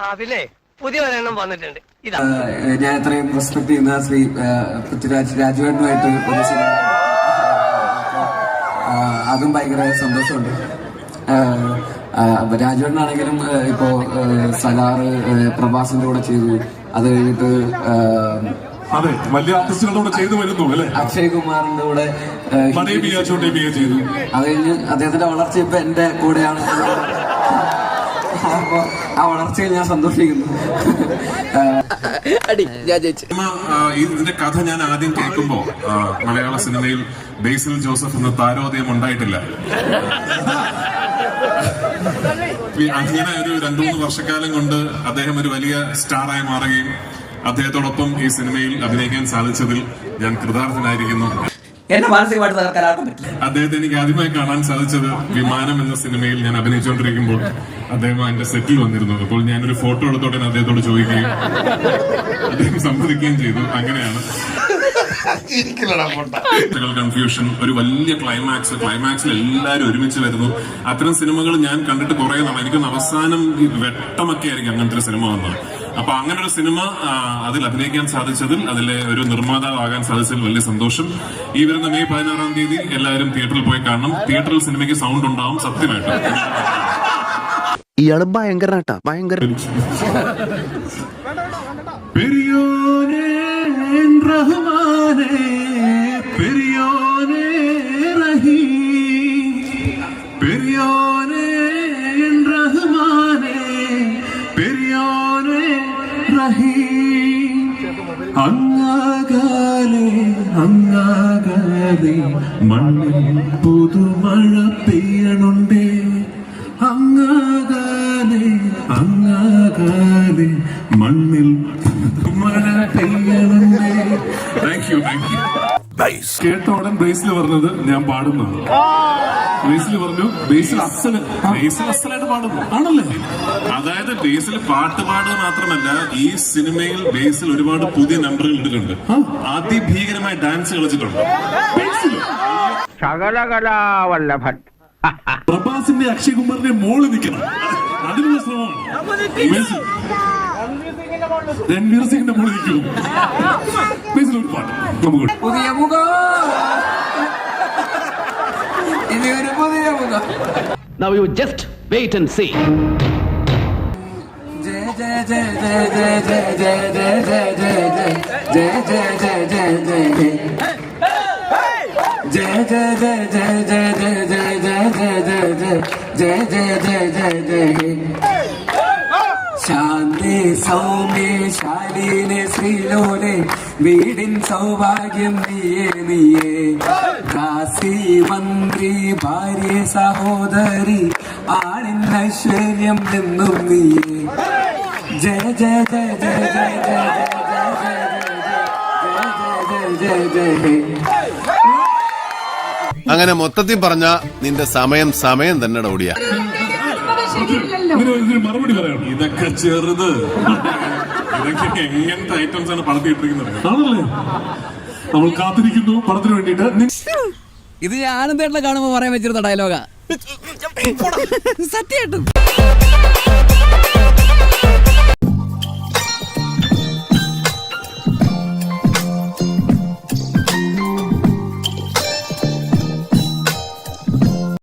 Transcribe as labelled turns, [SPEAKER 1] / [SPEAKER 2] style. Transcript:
[SPEAKER 1] പിന്നെ പുതിയ ഒരെണ്ണം വന്നിട്ടുണ്ട്. ഇതാ
[SPEAKER 2] ഞാൻ എത്രയും റെസ്പെക്ട് ചെയ്യുന്ന ശ്രീ പൃഥ്വിരാജ് രാജുവേട്ടനുമായിട്ട് ഒരു സിനിമ, അതും ഭയങ്കര സന്തോഷമുണ്ട്. രാജുവേട്ടനാണെങ്കിലും ഇപ്പോ സലാറ് പ്രഭാസിന്റെ കൂടെ ചെയ്തു, അത് കഴിഞ്ഞിട്ട്
[SPEAKER 3] അതെ വലിയ ആർട്ടിസ്റ്റുകളോട് ചെയ്തു വരുന്നു അല്ലെ.
[SPEAKER 2] അക്ഷയ് കുമാറിന്റെ കൂടെ
[SPEAKER 3] ചെയ്തു.
[SPEAKER 2] അത് കഴിഞ്ഞ് അദ്ദേഹത്തിന്റെ വളർച്ച ഇപ്പൊ എന്റെ കൂടെയാണ്. അപ്പൊ ആ വളർച്ചയിൽ ഞാൻ സന്തോഷിക്കുന്നു.
[SPEAKER 3] ഇതിന്റെ കഥ ഞാൻ ആദ്യം കേൾക്കുമ്പോ മലയാള സിനിമയിൽ ബേസിൽ ജോസഫ് എന്ന താരോദയം ഉണ്ടായിട്ടില്ല. അങ്ങനെ ഒരു 2-3 വർഷക്കാലം കൊണ്ട് അദ്ദേഹം ഒരു വലിയ സ്റ്റാറായി മാറുകയും അദ്ദേഹത്തോടൊപ്പം ഈ സിനിമയിൽ അഭിനയിക്കാൻ സാധിച്ചതിൽ ഞാൻ കൃതാർത്ഥനായിരിക്കുന്നു. അദ്ദേഹത്തെ എനിക്ക് ആദ്യമായി കാണാൻ സാധിച്ചത് വിമാനം എന്ന സിനിമയിൽ ഞാൻ അഭിനയിച്ചുകൊണ്ടിരിക്കുമ്പോൾ അദ്ദേഹം എന്റെ സെറ്റിൽ വന്നിരുന്നു. അപ്പോൾ ഞാനൊരു ഫോട്ടോ എടുത്തോടെ അദ്ദേഹത്തോട് ചോദിക്കുകയും അദ്ദേഹം സമ്മതിക്കുകയും ചെയ്തു. അങ്ങനെയാണ് കൺഫ്യൂഷൻ, ഒരു വലിയ ക്ലൈമാക്സിൽ എല്ലാവരും ഒരുമിച്ച് വരുന്നു. അത്തരം സിനിമകൾ ഞാൻ കണ്ടിട്ട് കുറെ നാളെ, എനിക്കൊന്ന് അവസാനം വെട്ടമൊക്കെ ആയിരിക്കും അങ്ങനത്തെ ഒരു സിനിമ വന്നത്. അപ്പൊ അങ്ങനെ ഒരു സിനിമ അതിൽ അഭിനയിക്കാൻ സാധിച്ചതിൽ, അതിലെ ഒരു നിർമ്മാതാവാകാൻ സാധിച്ചതിൽ വലിയ സന്തോഷം. ഈ വരുന്ന മെയ് 16-ാം തീയതി എല്ലാവരും തിയേറ്ററിൽ പോയി കാണണം. തിയേറ്ററിൽ സിനിമയ്ക്ക് സൗണ്ട് ഉണ്ടാവും, സത്യമായിട്ട്.
[SPEAKER 4] ഇയാള് ഭയങ്കര
[SPEAKER 3] പെരിയോനെ റഹ്മാനെ പെരിയോനെ റഹീം പെരിയോനെ റഹ്മാനെ പെരിയോനെ റഹീം അങ്ങാകാലെ മണ്ണിൽ പുതുമഴ പെയ്യണുണ്ടേ. അങ്ങാകാലെ മണ്ണിൽ മഴ പെയ്യണുണ്ടേ. Thank you. കേട്ട ഉടൻ ബേസിൽ പറഞ്ഞത് ഞാൻ പാടുന്നത്. ബേസിൽ പറഞ്ഞു ബേസിൽ അസലായിട്ട് പാടുന്നു ആണല്ലേ. അതായത് ബേസിൽ പാട്ട് പാടുക മാത്രമല്ല, ഈ സിനിമയിൽ ബേസിൽ ഒരുപാട് പുതിയ നമ്പറുകൾ ഇട്ടിട്ടുണ്ട്. അതിഭീകരമായി ഡാൻസ് കളിച്ചിട്ടുണ്ട്.
[SPEAKER 1] ശകലകലാവല്ലഭൻ
[SPEAKER 3] പ്രഭാസിന്റെ അക്ഷയ് കുമാറിന്റെ മോള് നിൽക്കണം, അതിനുള്ള ശ്രമമാണ്. രൺവീർ സിംഗിന്റെ മോള് നിൽക്കും. ബേസിലൊരു പാട്ട് നമുക്ക്
[SPEAKER 2] പുതിയ മുഖം, ഇനി ഒരു പുതിയ മുഖം.
[SPEAKER 5] Now you just wait and see.
[SPEAKER 2] Jaya Jaya Jaya Jaya Jaya Jaya Jaya Jaya Jaya Jaya Jaya Jaya Jaya Jaya Jaya Jaya. ശാന്തി സൗമ്യ ശാലീനെ ശ്രീലോലെ വീടിൻ സൗഭാഗ്യം നീയേ. കാശി മന്ത്രി ഭാര്യ സഹോദരി ആണിൻ ഐശ്വര്യം എന്നും നീയേ. ജയ ജയ ജയ ജയ ജയ ജയ ജയ ജയ ജയ.
[SPEAKER 4] അങ്ങനെ മൊത്തത്തിൽ പറഞ്ഞ നിന്റെ സമയം തന്നെ ഓടിയ.
[SPEAKER 3] മറുപടി പറയാം. ഇതൊക്കെ ചെറുത്, ഇതൊക്കെ എങ്ങനത്തെ ഐറ്റംസ് ആണ് പടത്തിയിട്ടിരിക്കുന്നത് ആണല്ലേ. നമ്മൾ കാത്തിരിക്കുന്നു പടത്തിന് വേണ്ടിയിട്ട്.
[SPEAKER 6] ഇത് ഞാൻ ആനന്ദേട്ടനെ കാണുമ്പോ പറയാൻ വെച്ചിരുന്ന ഡയലോഗാ സത്യമായിട്ടും.